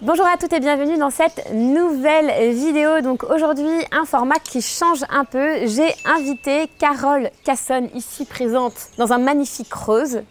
Bonjour à toutes et bienvenue dans cette nouvelle vidéo. Donc aujourd'hui, un format qui change un peu. J'ai invité Carole Cassonne, ici présente dans un magnifique rose,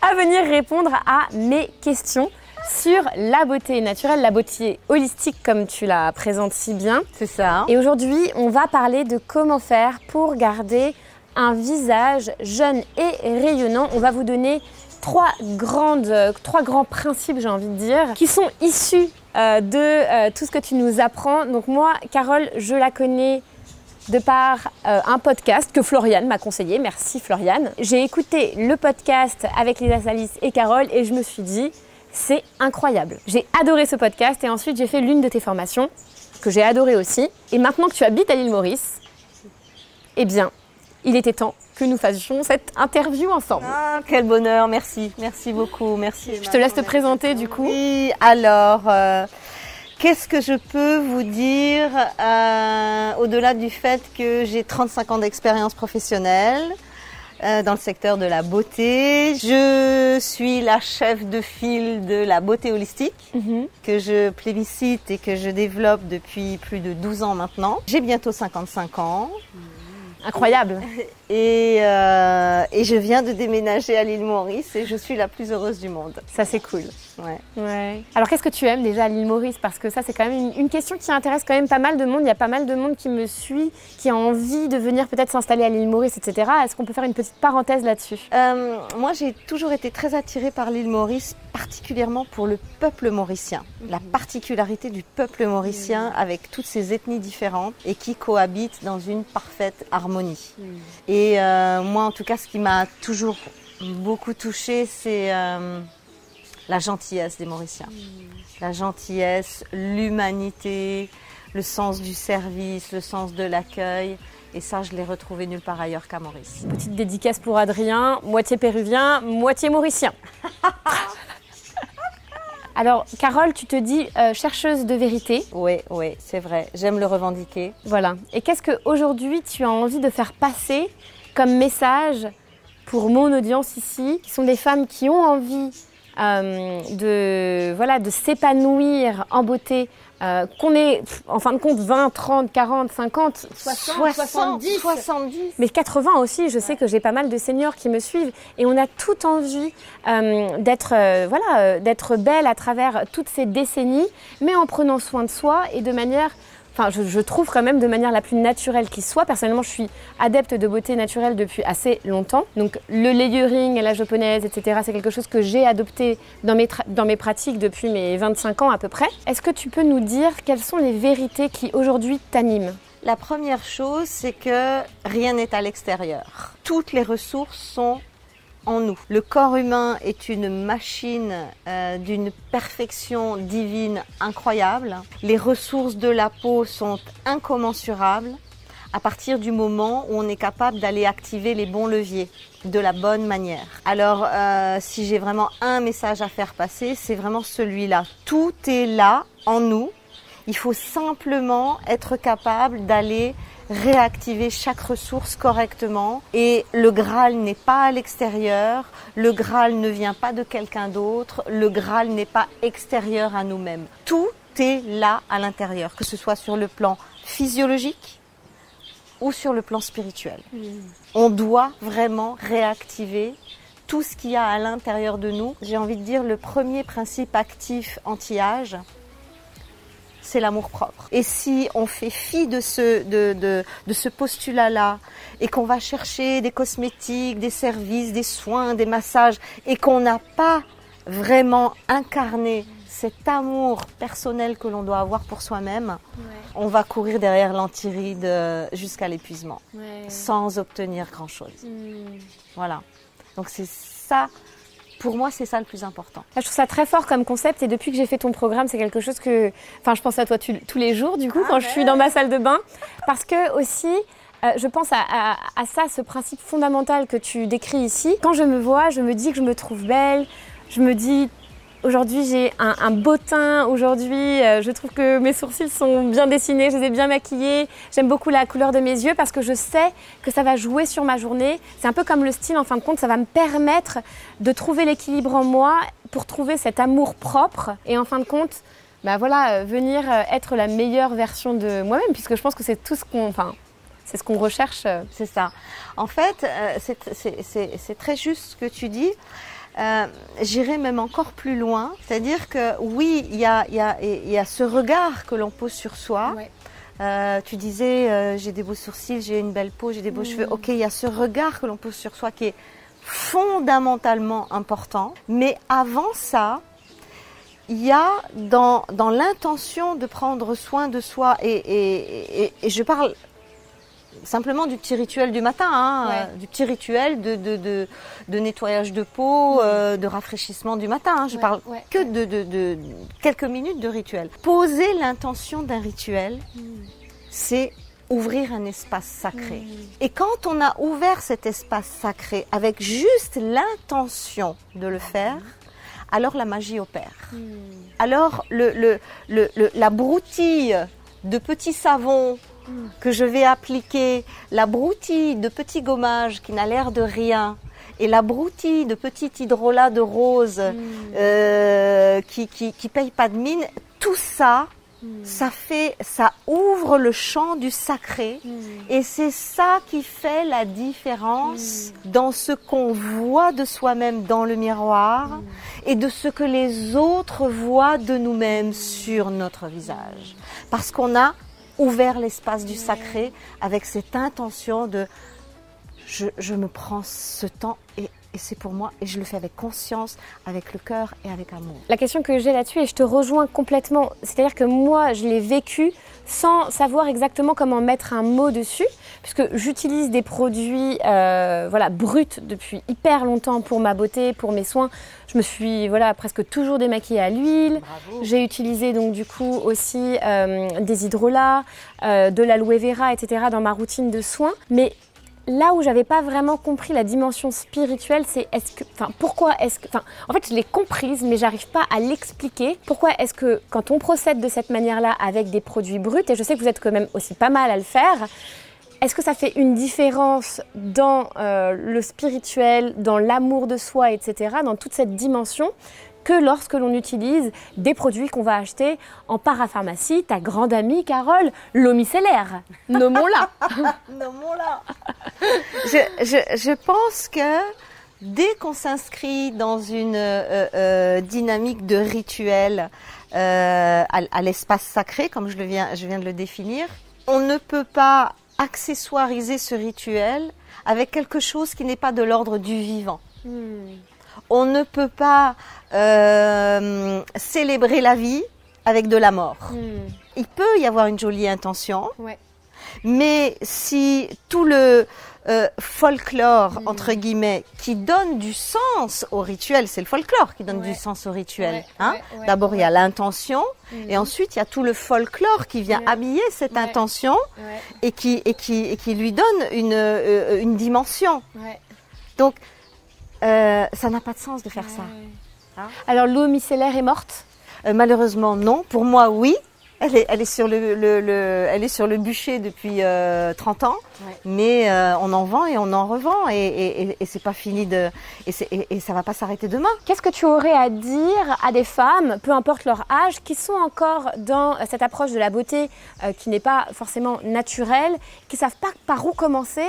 à venir répondre à mes questions sur la beauté naturelle, la beauté holistique comme tu la présentes si bien. C'est ça. Et aujourd'hui, on va parler de comment faire pour garder un visage jeune et rayonnant. On va vous donner trois grands principes, j'ai envie de dire, qui sont issus de tout ce que tu nous apprends. Donc moi, Carole, je la connais de par un podcast que Floriane m'a conseillé. Merci Floriane. J'ai écouté le podcast avec Lisa Salis et Carole et je me suis dit, c'est incroyable. J'ai adoré ce podcast et ensuite j'ai fait l'une de tes formations que j'ai adoré aussi. Et maintenant que tu habites à l'île Maurice, eh bien, il était temps que nous fassions cette interview ensemble. Ah, quel bonheur, merci, merci beaucoup, merci. Je te laisse te présenter du coup. Oui, alors, qu'est-ce que je peux vous dire au-delà du fait que j'ai 35 ans d'expérience professionnelle dans le secteur de la beauté. Je suis la chef de file de la beauté holistique que je plébiscite et que je développe depuis plus de 12 ans maintenant. J'ai bientôt 55 ans. Incroyable. Et je viens de déménager à l'île Maurice et je suis la plus heureuse du monde. Ça, c'est cool. Ouais. Alors, qu'est-ce que tu aimes déjà à l'île Maurice? Parce que ça, c'est quand même une question qui intéresse quand même pas mal de monde. Il y a pas mal de monde qui me suit, qui a envie de venir peut-être s'installer à l'île Maurice, etc. Est-ce qu'on peut faire une petite parenthèse là-dessus? Moi, j'ai toujours été très attirée par l'île Maurice, particulièrement pour le peuple mauricien. La particularité du peuple mauricien avec toutes ces ethnies différentes et qui cohabitent dans une parfaite harmonie. Et moi, en tout cas, ce qui m'a toujours beaucoup touchée, c'est la gentillesse des Mauriciens. La gentillesse, l'humanité, le sens du service, le sens de l'accueil. Et ça, je l'ai retrouvé nulle part ailleurs qu'à Maurice. Petite dédicace pour Adrien, moitié péruvien, moitié mauricien. Alors, Carole, tu te dis chercheuse de vérité. Oui, c'est vrai. J'aime le revendiquer. Voilà. Et qu'est-ce qu'aujourd'hui tu as envie de faire passer comme message pour mon audience ici, qui sont des femmes qui ont envie de s'épanouir en beauté, qu'on ait en fin de compte 20, 30, 40, 50, 60, 70, mais 80 aussi. Je sais que j'ai pas mal de seniors qui me suivent et on a toute envie d'être belle à travers toutes ces décennies, mais en prenant soin de soi et de manière... Enfin, je trouve quand même de manière la plus naturelle qui soit. Personnellement, je suis adepte de beauté naturelle depuis assez longtemps. Donc, le layering à la japonaise, etc., c'est quelque chose que j'ai adopté dans mes pratiques depuis mes 25 ans à peu près. Est-ce que tu peux nous dire quelles sont les vérités qui aujourd'hui t'animent ? La première chose, c'est que rien n'est à l'extérieur. Toutes les ressources sont en nous. Le corps humain est une machine d'une perfection divine incroyable. Les ressources de la peau sont incommensurables à partir du moment où on est capable d'aller activer les bons leviers de la bonne manière. Alors, si j'ai vraiment un message à faire passer, c'est vraiment celui-là. Tout est là, en nous. Il faut simplement être capable d'aller réactiver chaque ressource correctement. Et le Graal n'est pas à l'extérieur, le Graal ne vient pas de quelqu'un d'autre, le Graal n'est pas extérieur à nous-mêmes. Tout est là à l'intérieur, que ce soit sur le plan physiologique ou sur le plan spirituel. On doit vraiment réactiver tout ce qu'il y a à l'intérieur de nous. J'ai envie de dire le premier principe actif anti-âge, c'est l'amour-propre. Et si on fait fi de ce postulat-là et qu'on va chercher des cosmétiques, des services, des soins, des massages et qu'on n'a pas vraiment incarné cet amour personnel que l'on doit avoir pour soi-même, on va courir derrière l'antiride jusqu'à l'épuisement sans obtenir grand-chose. Voilà. Donc c'est ça. Pour moi, c'est ça le plus important. Je trouve ça très fort comme concept et depuis que j'ai fait ton programme, c'est quelque chose que... Enfin, je pense à toi tous les jours, du coup, quand je suis dans ma salle de bain. Parce que aussi, je pense à ça, ce principe fondamental que tu décris ici. Quand je me vois, je me dis que je me trouve belle. Je me dis... Aujourd'hui, j'ai un beau teint. Aujourd'hui, je trouve que mes sourcils sont bien dessinés, je les ai bien maquillés. J'aime beaucoup la couleur de mes yeux parce que je sais que ça va jouer sur ma journée. C'est un peu comme le style, en fin de compte, ça va me permettre de trouver l'équilibre en moi pour trouver cet amour propre et en fin de compte, bah voilà, venir être la meilleure version de moi-même, puisque je pense que c'est tout ce qu'on, enfin, c'est ce qu'on recherche. C'est ça. En fait, c'est très juste ce que tu dis. J'irai même encore plus loin, c'est-à-dire que oui, il y a ce regard que l'on pose sur soi. Ouais. Tu disais, j'ai des beaux sourcils, j'ai une belle peau, j'ai des beaux cheveux. Ok, il y a ce regard que l'on pose sur soi qui est fondamentalement important. Mais avant ça, il y a dans l'intention de prendre soin de soi, et je parle simplement du petit rituel du matin, hein, ouais. Du petit rituel de nettoyage de peau, de rafraîchissement du matin. Hein. Je parle que de quelques minutes de rituel. Poser l'intention d'un rituel, c'est ouvrir un espace sacré. Et quand on a ouvert cet espace sacré avec juste l'intention de le faire, alors la magie opère. Alors la broutille de petits savons que je vais appliquer, la broutille de petits gommages qui n'a l'air de rien, et la broutille de petit hydrolat de rose qui paye pas de mine, tout ça, ça ouvre le champ du sacré, et c'est ça qui fait la différence dans ce qu'on voit de soi-même dans le miroir et de ce que les autres voient de nous-mêmes sur notre visage. Parce qu'on a ouvert l'espace du sacré avec cette intention de je me prends ce temps et c'est pour moi, et je le fais avec conscience, avec le cœur et avec amour. La question que j'ai là-dessus, et je te rejoins complètement, c'est-à-dire que moi je l'ai vécu sans savoir exactement comment mettre un mot dessus, puisque j'utilise des produits voilà, bruts depuis hyper longtemps pour ma beauté, pour mes soins. Je me suis presque toujours démaquillée à l'huile. J'ai utilisé donc du coup aussi des hydrolats, de l'aloe vera, etc. dans ma routine de soins. Mais là où j'avais pas vraiment compris la dimension spirituelle, c'est en fait je l'ai comprise, mais j'arrive pas à l'expliquer. Pourquoi est-ce que quand on procède de cette manière-là avec des produits bruts, et je sais que vous êtes quand même aussi pas mal à le faire, est-ce que ça fait une différence dans le spirituel, dans l'amour de soi, etc., dans toute cette dimension, que lorsque l'on utilise des produits qu'on va acheter en parapharmacie, ta grande amie Carole, l'eau micellaire. Nommons-la. Nommons-la. Je pense que dès qu'on s'inscrit dans une dynamique de rituel à l'espace sacré, comme je viens de le définir, on ne peut pas accessoiriser ce rituel avec quelque chose qui n'est pas de l'ordre du vivant. On ne peut pas célébrer la vie avec de la mort. Il peut y avoir une jolie intention, mais si tout le folklore, entre guillemets, qui donne du sens au rituel, c'est le folklore qui donne du sens au rituel. D'abord, il y a l'intention, et ensuite, il y a tout le folklore qui vient habiller cette intention et qui lui donne une dimension. Donc, ça n'a pas de sens de faire ça. Hein? Alors l'eau micellaire est morte? Malheureusement non. Pour moi oui. Elle est sur le bûcher depuis 30 ans. Mais on en vend et on en revend et c'est pas fini et ça va pas s'arrêter demain. Qu'est-ce que tu aurais à dire à des femmes, peu importe leur âge, qui sont encore dans cette approche de la beauté qui n'est pas forcément naturelle, qui savent pas par où commencer?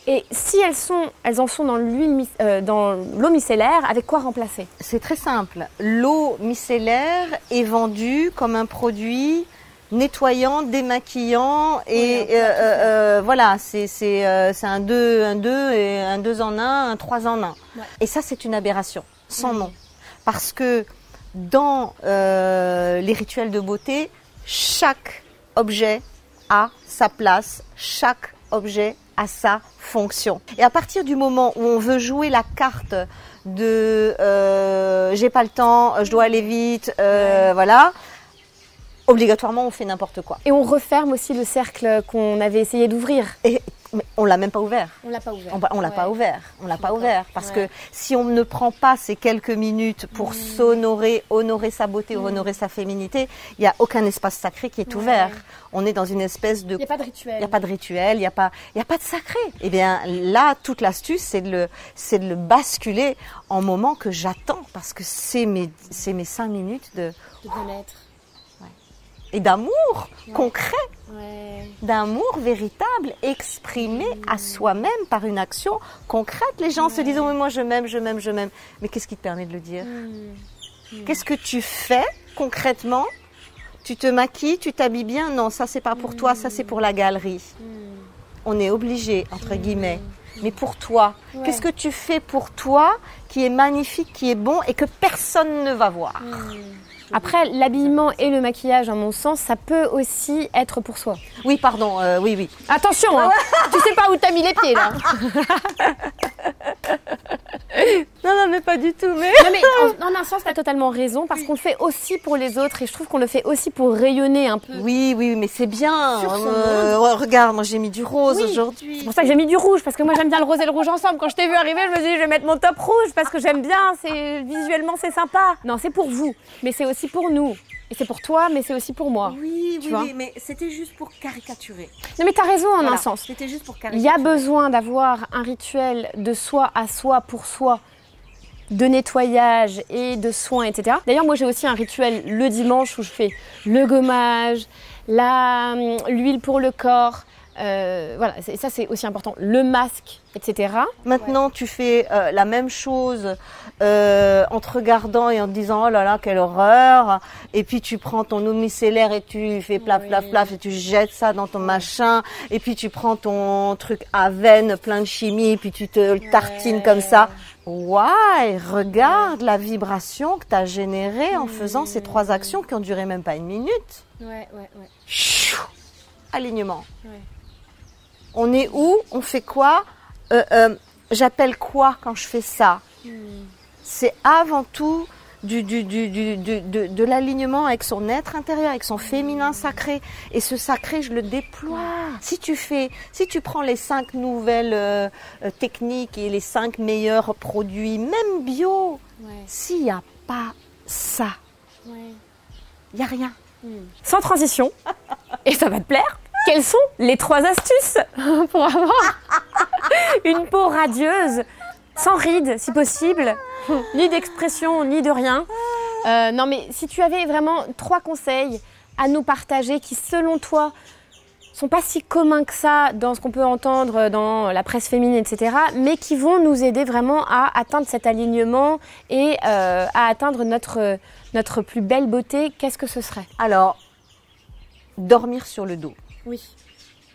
Et si elles en sont dans l'eau micellaire, avec quoi remplacer? C'est très simple. L'eau micellaire est vendue comme un produit nettoyant, démaquillant et voilà, c'est un 2 en 1, un 3 en 1. Et ça, c'est une aberration, sans nom. Parce que dans les rituels de beauté, chaque objet a sa place, chaque objet a sa fonction. Et à partir du moment où on veut jouer la carte de j'ai pas le temps, je dois aller vite, voilà, obligatoirement on fait n'importe quoi. Et on referme aussi le cercle qu'on avait essayé d'ouvrir. Et Mais on l'a même pas ouvert. On l'a pas ouvert. On l'a pas ouvert. On l'a pas ouvert. Parce Ouais. que si on ne prend pas ces quelques minutes pour s'honorer, honorer sa beauté, honorer sa féminité, il n'y a aucun espace sacré qui est ouvert. On est dans une espèce de... Il n'y a pas de rituel. Il n'y a pas de rituel, il n'y a pas de sacré. Eh bien, là, toute l'astuce, c'est de le basculer en moment que j'attends. Parce que c'est mes 5 minutes de bien-être. et d'amour concret. Ouais. D'amour véritable, exprimé à soi-même par une action concrète. Les gens se disent, oh, mais moi je m'aime, je m'aime, je m'aime. Mais qu'est-ce qui te permet de le dire? Qu'est-ce que tu fais concrètement? Tu te maquilles, tu t'habilles bien? Non, ça c'est pas pour toi, ça c'est pour la galerie. On est obligé, entre guillemets. Mais pour toi, qu'est-ce que tu fais pour toi qui est magnifique, qui est bon et que personne ne va voir? Après, l'habillement et le maquillage, à mon sens, ça peut aussi être pour soi. Oui, pardon, oui. Attention, hein, tu sais pas où t'as mis les pieds, là. Non, mais pas du tout. Mais... Non, mais en un sens, t'as totalement raison, parce qu'on le fait aussi pour les autres, et je trouve qu'on le fait aussi pour rayonner un peu. Oui, mais c'est bien. Sur son monde. Regarde, moi j'ai mis du rose aujourd'hui. C'est pour ça que j'ai mis du rouge, parce que moi j'aime bien le rose et le rouge ensemble. Quand je t'ai vu arriver, je me suis dit, je vais mettre mon top rouge, parce que j'aime bien, visuellement c'est sympa. Non, c'est pour vous, mais c'est aussi pour nous. Et c'est pour toi, mais c'est aussi pour moi. Oui, vois mais c'était juste pour caricaturer. Non, mais t'as raison en Voilà, un sens. C'était juste pour Il caricaturer. y a besoin d'avoir un rituel de soi à soi, pour soi, de nettoyage et de soins, etc. D'ailleurs, moi j'ai aussi un rituel le dimanche où je fais le gommage, l'huile pour le corps. Voilà, ça c'est aussi important. Le masque, etc. Maintenant, tu fais la même chose en te regardant et en te disant, oh là là, quelle horreur. Et puis tu prends ton eau micellaire et tu fais plaf, plaf, plaf et tu jettes ça dans ton machin. Et puis tu prends ton truc à veine plein de chimie et puis tu te le tartines comme ça. Ouais, regarde la vibration que tu as générée en faisant ces 3 actions qui ont duré même pas 1 minute. Chou, alignement. On est où? On fait quoi? J'appelle quoi quand je fais ça? C'est avant tout de l'alignement avec son être intérieur, avec son féminin sacré. Et ce sacré, je le déploie. Si tu prends les 5 nouvelles techniques et les 5 meilleurs produits, même bio, s'il n'y a pas ça, il n'y a rien. Sans transition, et ça va te plaire, quelles sont les 3 astuces pour avoir une peau radieuse, sans rides si possible, ni d'expression, ni de rien? Non mais si tu avais vraiment 3 conseils à nous partager qui selon toi sont pas si communs que ça dans ce qu'on peut entendre dans la presse féminine, etc., mais qui vont nous aider vraiment à atteindre cet alignement et à atteindre notre plus belle beauté, qu'est-ce que ce serait? Alors, dormir sur le dos. Oui.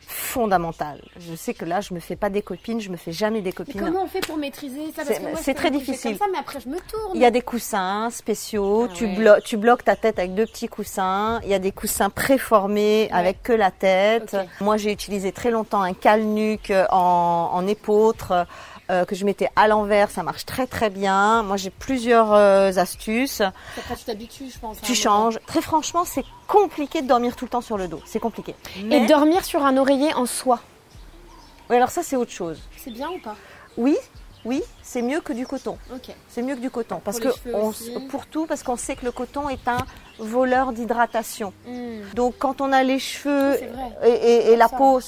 Fondamental. Je sais que là, je me fais pas des copines, je me fais jamais des copines. Comment on fait pour maîtriser ça? Parce que moi, c'est très difficile. Comme ça, mais après je me tourne. Il y a des coussins spéciaux, tu bloques ta tête avec 2 petits coussins. Il y a des coussins préformés avec que la tête. Okay. Moi, j'ai utilisé très longtemps un cale-nuque en épeautre que je mettais à l'envers. Ça marche très très bien. Moi, j'ai plusieurs astuces. Après, tu t'habitues, je pense. Tu changes. Très franchement, c'est compliqué de dormir tout le temps sur le dos. C'est compliqué. Et dormir sur un oreiller en soie. Oui, alors ça, c'est autre chose. C'est bien ou pas? Oui, c'est mieux que du coton. Ok. C'est mieux que du coton. Parce Pour que parce qu'on sait que le coton est un voleur d'hydratation. Donc quand on a les cheveux et la peau,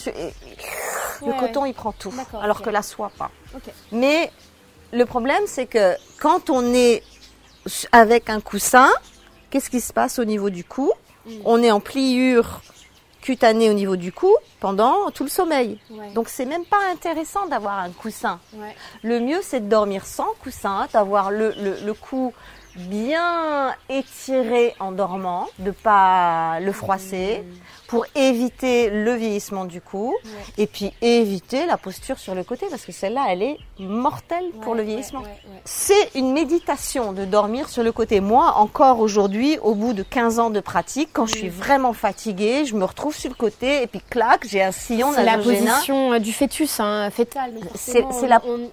le coton il prend tout. Alors que la soie pas. Okay. Mais le problème c'est que quand on est avec un coussin, qu'est-ce qui se passe au niveau du cou? On est en pliure cutanée au niveau du cou pendant tout le sommeil. Donc c'est même pas intéressant d'avoir un coussin. Le mieux c'est de dormir sans coussin, d'avoir le cou bien étiré en dormant, de pas le froisser pour éviter le vieillissement du cou et puis éviter la posture sur le côté parce que celle-là elle est mortelle pour le vieillissement. C'est une méditation de dormir sur le côté. Moi encore aujourd'hui au bout de 15 ans de pratique, quand je suis vraiment fatiguée, je me retrouve sur le côté et puis clac, j'ai un sillon C'est la nasogénien. position du fœtus fœtal.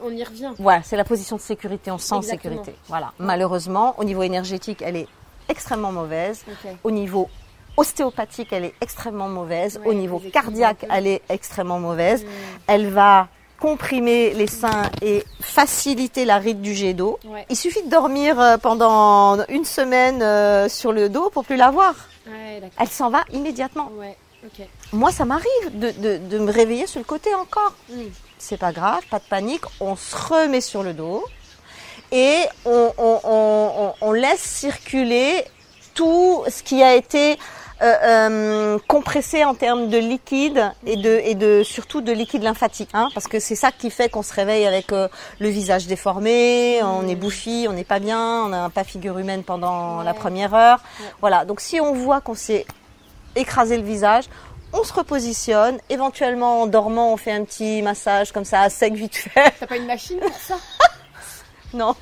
On y revient. Voilà, c'est la position de sécurité, on se sent en Exactement. sécurité. Voilà. Malheureusement, au niveau énergétique, elle est extrêmement mauvaise. Au niveau ostéopathique, elle est extrêmement mauvaise. Au niveau cardiaque, elle est extrêmement mauvaise. Elle va comprimer les seins et faciliter la ride du jet d'eau. Il suffit de dormir pendant une semaine sur le dos pour plus la voir. Elle s'en va immédiatement. Moi, ça m'arrive de me réveiller sur le côté encore. C'est pas grave, pas de panique. On se remet sur le dos et on laisse circuler tout ce qui a été compressé en termes de liquide et surtout de liquide lymphatique, hein, parce que c'est ça qui fait qu'on se réveille avec le visage déformé, on est bouffi, on n'est pas bien, on n'a pas figure humaine pendant la première heure. Voilà, donc si on voit qu'on s'est écrasé le visage, on se repositionne, éventuellement en dormant on fait un petit massage comme ça à sec vite fait. T'as pas une machine pour ça? Non.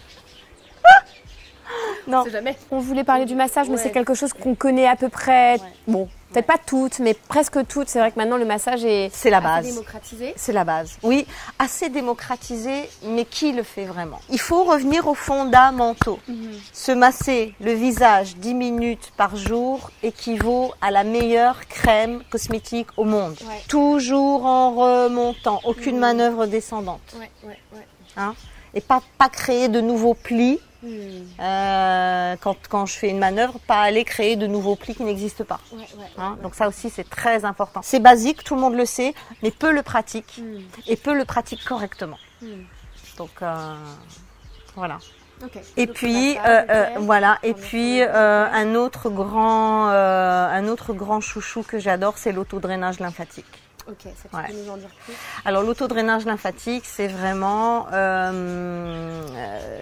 Non. Jamais. On voulait parler du massage, mais c'est quelque chose qu'on connaît à peu près. Bon, peut-être pas toutes, mais presque toutes. C'est vrai que maintenant le massage est la base. Démocratisé. C'est la base. Oui, assez démocratisé, mais qui le fait vraiment? Il faut revenir aux fondamentaux. Se masser le visage 10 minutes par jour équivaut à la meilleure crème cosmétique au monde. Toujours en remontant, aucune manœuvre descendante. Hein? Et pas créer de nouveaux plis. Quand je fais une manœuvre, pas aller créer de nouveaux plis qui n'existent pas. Donc ça aussi c'est très important. C'est basique, tout le monde le sait, mais peu le pratique et peu le pratique correctement. Donc voilà. Et donc, puis voilà. Et puis un autre grand chouchou que j'adore, c'est l'autodrainage lymphatique. Ok, ça tu peux nous en dire plus? Alors l'autodrainage lymphatique, c'est vraiment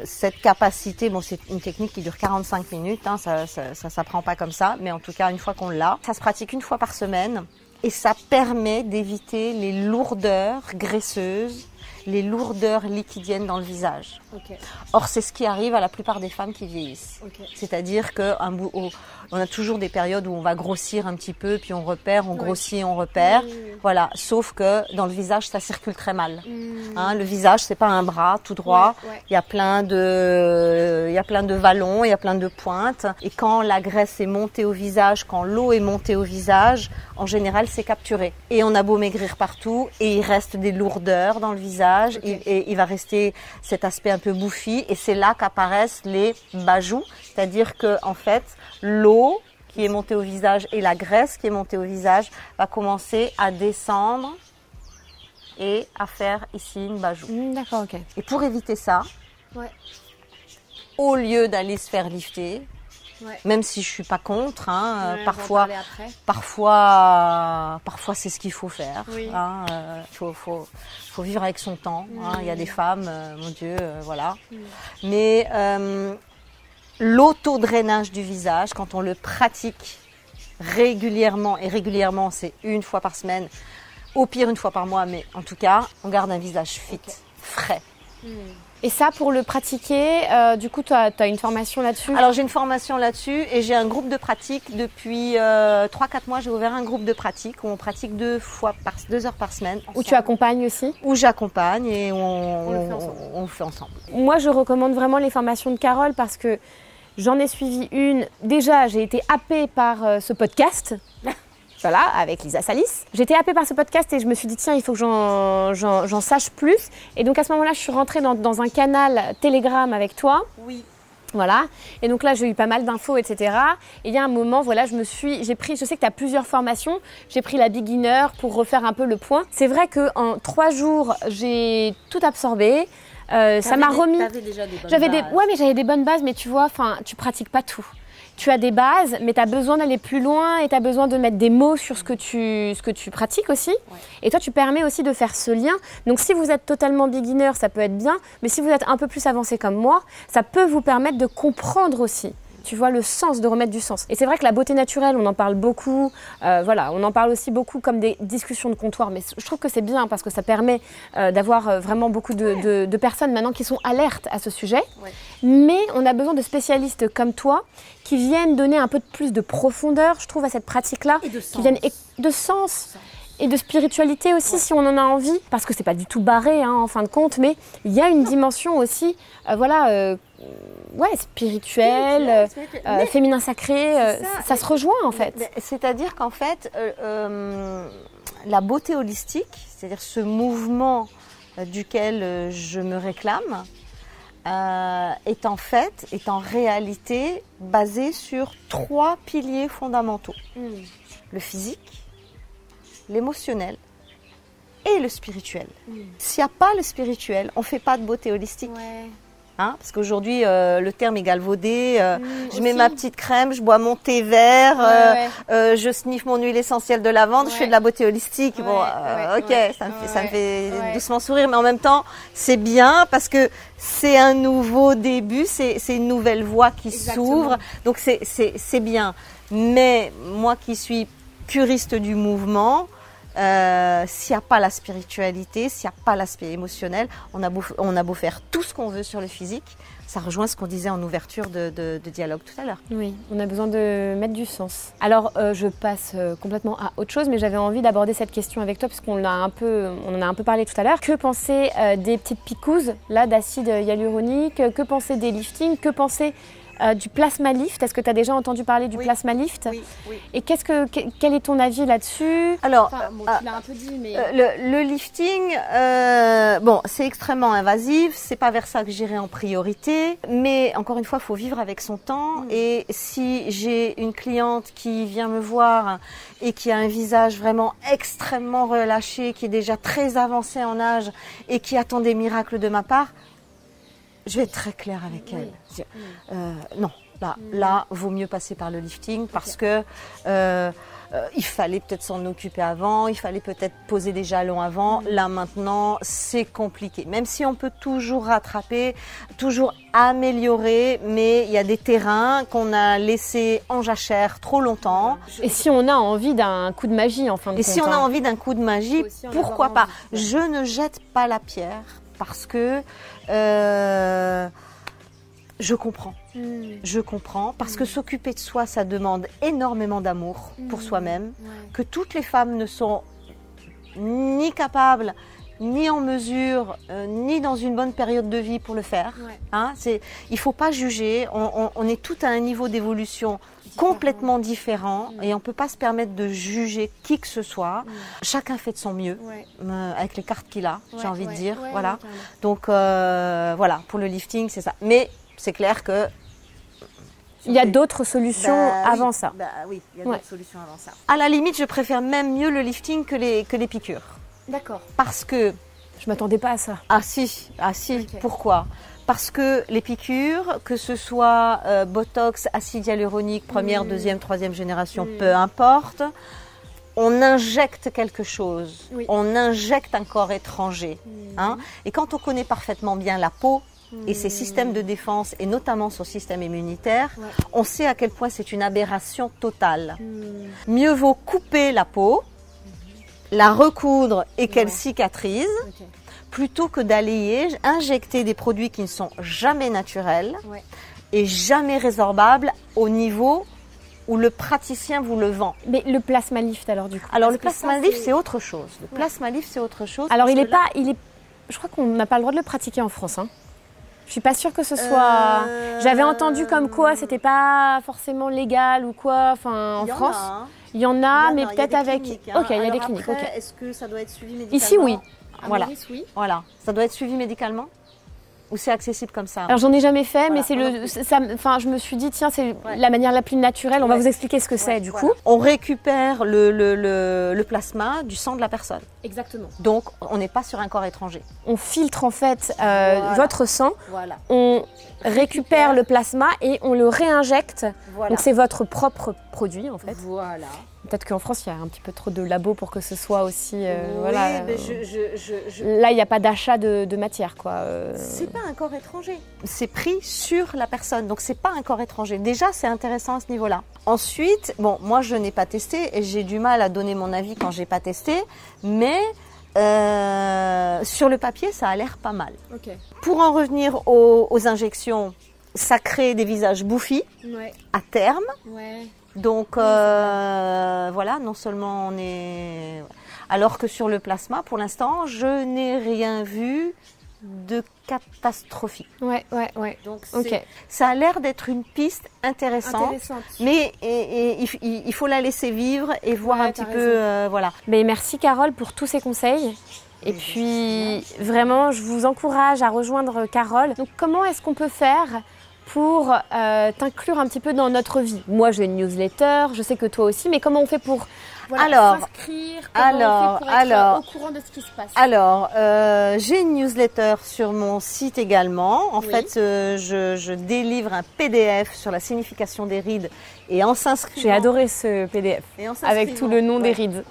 cette capacité, bon c'est une technique qui dure 45 minutes, hein, ça s'apprend pas comme ça, mais en tout cas une fois qu'on l'a, ça se pratique une fois par semaine et ça permet d'éviter les lourdeurs graisseuses, les lourdeurs liquidiennes dans le visage. Or c'est ce qui arrive à la plupart des femmes qui vieillissent. C'est-à-dire que on a toujours des périodes où on va grossir un petit peu, puis on repère, on grossit, on repère. Voilà. Sauf que dans le visage, ça circule très mal. Hein, le visage, c'est pas un bras tout droit. Il y a plein de vallons, il y a plein de pointes. Et quand la graisse est montée au visage, quand l'eau est montée au visage, en général, c'est capturé. Et on a beau maigrir partout, et il reste des lourdeurs dans le visage, et il va rester cet aspect un peu bouffi. Et c'est là qu'apparaissent les bajous, c'est-à-dire que en fait, l'eau qui est montée au visage et la graisse qui est montée au visage va commencer à descendre et à faire ici une bajou. D'accord, ok. Et pour éviter ça, au lieu d'aller se faire lifter, même si je suis pas contre, hein, parfois c'est ce qu'il faut faire. Hein, faut vivre avec son temps. Hein, il y a des femmes, mon Dieu, voilà. Mais l'autodrainage du visage, quand on le pratique régulièrement, et régulièrement c'est une fois par semaine, au pire une fois par mois, mais en tout cas, on garde un visage fit, frais. Et ça, pour le pratiquer, du coup, tu as une formation là-dessus? Alors, j'ai une formation là-dessus et j'ai un groupe de pratique. Depuis 3-4 mois, j'ai ouvert un groupe de pratique où on pratique 2 heures par semaine. Ensemble. Où tu accompagnes aussi? Où j'accompagne et on le fait ensemble. Moi, je recommande vraiment les formations de Carole parce que j'en ai suivi une. Déjà, j'ai été happée par ce podcast. Voilà, avec Lisa Salis. J'étais happée par ce podcast et je me suis dit, tiens, il faut que j'en sache plus. Et donc, à ce moment-là, je suis rentrée dans un canal Telegram avec toi. Oui. Voilà. Et donc là, j'ai eu pas mal d'infos, etc. Et il y a un moment, voilà, j'ai pris, je sais que tu as plusieurs formations. J'ai pris la beginner pour refaire un peu le point. C'est vrai qu'en 3 jours, j'ai tout absorbé. Ça m'a remis. T'avais déjà des bonnes bases. Ouais, mais j'avais des bonnes bases, mais tu vois, tu pratiques pas tout. Tu as des bases, mais tu as besoin d'aller plus loin et tu as besoin de mettre des mots sur ce que tu pratiques aussi. Et toi, tu permets aussi de faire ce lien. Donc, si vous êtes totalement beginner, ça peut être bien. Mais si vous êtes un peu plus avancé comme moi, ça peut vous permettre de comprendre aussi. Tu vois, le sens, de remettre du sens. Et c'est vrai que la beauté naturelle, on en parle beaucoup. Voilà, on en parle aussi beaucoup comme des discussions de comptoir. Mais je trouve que c'est bien parce que ça permet d'avoir vraiment beaucoup de personnes maintenant qui sont alertes à ce sujet. Mais on a besoin de spécialistes comme toi qui viennent donner un peu plus de profondeur, je trouve, à cette pratique-là. Et de sens. Qui viennent de sens. Et de spiritualité aussi, si on en a envie. Parce que c'est pas du tout barré, hein, en fin de compte. Mais il y a une dimension aussi, spirituel, féminin sacré, ça se rejoint en fait. C'est-à-dire qu'en fait, la beauté holistique, c'est-à-dire ce mouvement duquel je me réclame, est en réalité basé sur 3 piliers fondamentaux. Le physique, l'émotionnel et le spirituel. S'il n'y a pas le spirituel, on ne fait pas de beauté holistique. Hein, parce qu'aujourd'hui, le terme est galvaudé. Je mets ma petite crème, je bois mon thé vert, je sniffe mon huile essentielle de lavande, je fais de la beauté holistique. Ça me fait doucement sourire, mais en même temps, c'est bien parce que c'est un nouveau début, c'est une nouvelle voie qui s'ouvre. Donc c'est bien. Mais moi qui suis puriste du mouvement, s'il n'y a pas la spiritualité, s'il n'y a pas l'aspect émotionnel, on a beau faire tout ce qu'on veut sur le physique, ça rejoint ce qu'on disait en ouverture de dialogue tout à l'heure. Oui, on a besoin de mettre du sens. Alors, je passe complètement à autre chose, mais j'avais envie d'aborder cette question avec toi, parce qu'on en a un peu parlé tout à l'heure. Que penser des petites picouzes là, d'acide hyaluronique? Que penser des liftings? Que penser du plasma lift? Est-ce que tu as déjà entendu parler du plasma lift? Oui. Et quel est ton avis là-dessus? Alors, tu l'as un peu dit, mais... le lifting, c'est extrêmement invasif, c'est pas vers ça que j'irai en priorité, mais encore une fois, il faut vivre avec son temps. Et si j'ai une cliente qui vient me voir et qui a un visage vraiment extrêmement relâché, qui est déjà très avancé en âge et qui attend des miracles de ma part, je vais être très claire avec elle. Non, là, vaut mieux passer par le lifting parce que il fallait peut-être s'en occuper avant, il fallait peut-être poser des jalons avant. Là, maintenant, c'est compliqué. Même si on peut toujours rattraper, toujours améliorer, mais il y a des terrains qu'on a laissés en jachère trop longtemps. Et si on a envie d'un coup de magie, en fin de compte. Et si on a envie d'un coup de magie, pourquoi pas? Je ne jette pas la pierre. Parce que je comprends. Je comprends. Parce que s'occuper de soi, ça demande énormément d'amour pour soi-même. Que toutes les femmes ne sont ni capables, ni en mesure, ni dans une bonne période de vie pour le faire. Hein, il ne faut pas juger. On est tout à un niveau d'évolution complètement différent et on ne peut pas se permettre de juger qui que ce soit. Chacun fait de son mieux avec les cartes qu'il a, j'ai envie de dire. Voilà. Donc voilà, pour le lifting, c'est ça. Mais c'est clair que il y a d'autres solutions avant ça. Oui, il y a d'autres solutions avant ça. À la limite, je préfère même mieux le lifting que les piqûres. D'accord. Parce que je m'attendais pas à ça. Ah si. Okay. Pourquoi? Parce que les piqûres, que ce soit Botox, acide hyaluronique, première, deuxième, troisième génération, peu importe, on injecte quelque chose, on injecte un corps étranger. Hein, et quand on connaît parfaitement bien la peau et ses systèmes de défense, et notamment son système immunitaire, on sait à quel point c'est une aberration totale. Mieux vaut couper la peau, la recoudre et qu'elle cicatrise, plutôt que d'aller injecter des produits qui ne sont jamais naturels et jamais résorbables au niveau où le praticien vous le vend. Mais le plasma lift alors du coup? Alors le plasma lift c'est autre chose. Le plasma lift c'est autre chose. Alors je crois qu'on n'a pas le droit de le pratiquer en France. Hein. Je suis pas sûre que ce soit... J'avais entendu comme quoi c'était pas forcément légal ou quoi, enfin en France. Il y en a, mais peut-être avec... Hein. Ok, il y a des cliniques. Après, est-ce que ça doit être suivi médicalement? Ici, oui. Voilà. Voilà. Ça doit être suivi médicalement? Ou c'est accessible comme ça? Alors j'en ai jamais fait, mais c'est je me suis dit tiens, c'est la manière la plus naturelle. On va vous expliquer ce que c'est du coup. On récupère le plasma du sang de la personne. Exactement. Donc on n'est pas sur un corps étranger. On filtre en fait votre sang. Voilà. On récupère le plasma et on le réinjecte. Voilà. Donc c'est votre propre produit en fait. Voilà. Peut-être qu'en France, il y a un petit peu trop de labos pour que ce soit aussi... mais là, il n'y a pas d'achat de matière, quoi. C'est pas un corps étranger. C'est pris sur la personne, donc c'est pas un corps étranger. Déjà, c'est intéressant à ce niveau-là. Ensuite, bon, moi, je n'ai pas testé et j'ai du mal à donner mon avis quand j'ai pas testé, mais sur le papier, ça a l'air pas mal. Okay. Pour en revenir aux injections, ça crée des visages bouffis à terme. Ouais. Donc voilà, non seulement on est... Alors que sur le plasma, pour l'instant, je n'ai rien vu de catastrophique. Ouais, ouais, ouais. Donc Ok. ça a l'air d'être une piste intéressante, mais il faut la laisser vivre et voir Ouais, un petit peu, voilà. Mais merci Carole pour tous ces conseils. Et puis vraiment, je vous encourage à rejoindre Carole. Donc comment est-ce qu'on peut faire pour t'inclure un petit peu dans notre vie? Moi, j'ai une newsletter, je sais que toi aussi, mais comment on fait pour s'inscrire? Comment on fait pour être au courant de ce qui se passe? Alors, j'ai une newsletter sur mon site également. En fait, je délivre un PDF sur la signification des rides et en s'inscrivant. J'ai adoré ce PDF avec tout le nom des rides.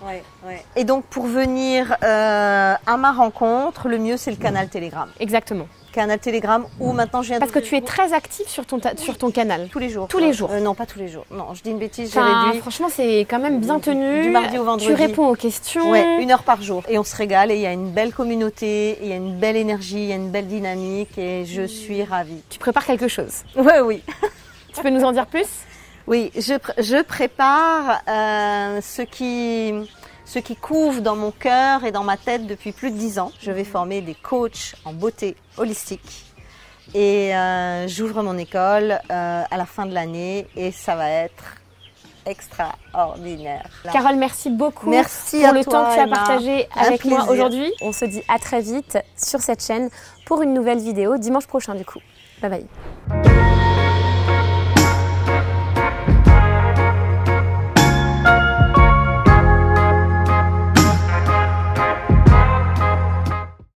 Et donc, pour venir à ma rencontre, le mieux, c'est le canal Telegram. Exactement. Canal Telegram où maintenant je viens Parce que tu es très active sur ton canal. tous les jours. Tous les jours. Non, pas tous les jours. Non, je dis une bêtise, j'ai Enfin, réduit. franchement, c'est quand même bien tenu. Du mardi au vendredi. Tu réponds aux questions. Ouais, 1 heure par jour. Et on se régale et il y a une belle communauté, il y a une belle énergie, il y a une belle dynamique et je suis ravie. Tu prépares quelque chose. Oui. Tu peux nous en dire plus? Oui, je prépare ce qui couve dans mon cœur et dans ma tête depuis plus de 10 ans. Je vais former des coachs en beauté holistique. Et j'ouvre mon école à la fin de l'année et ça va être extraordinaire. Carole, merci beaucoup merci pour à le toi, temps que tu as Emma. partagé Un avec moi plaisir. aujourd'hui. On se dit à très vite sur cette chaîne pour une nouvelle vidéo dimanche prochain du coup. Bye bye.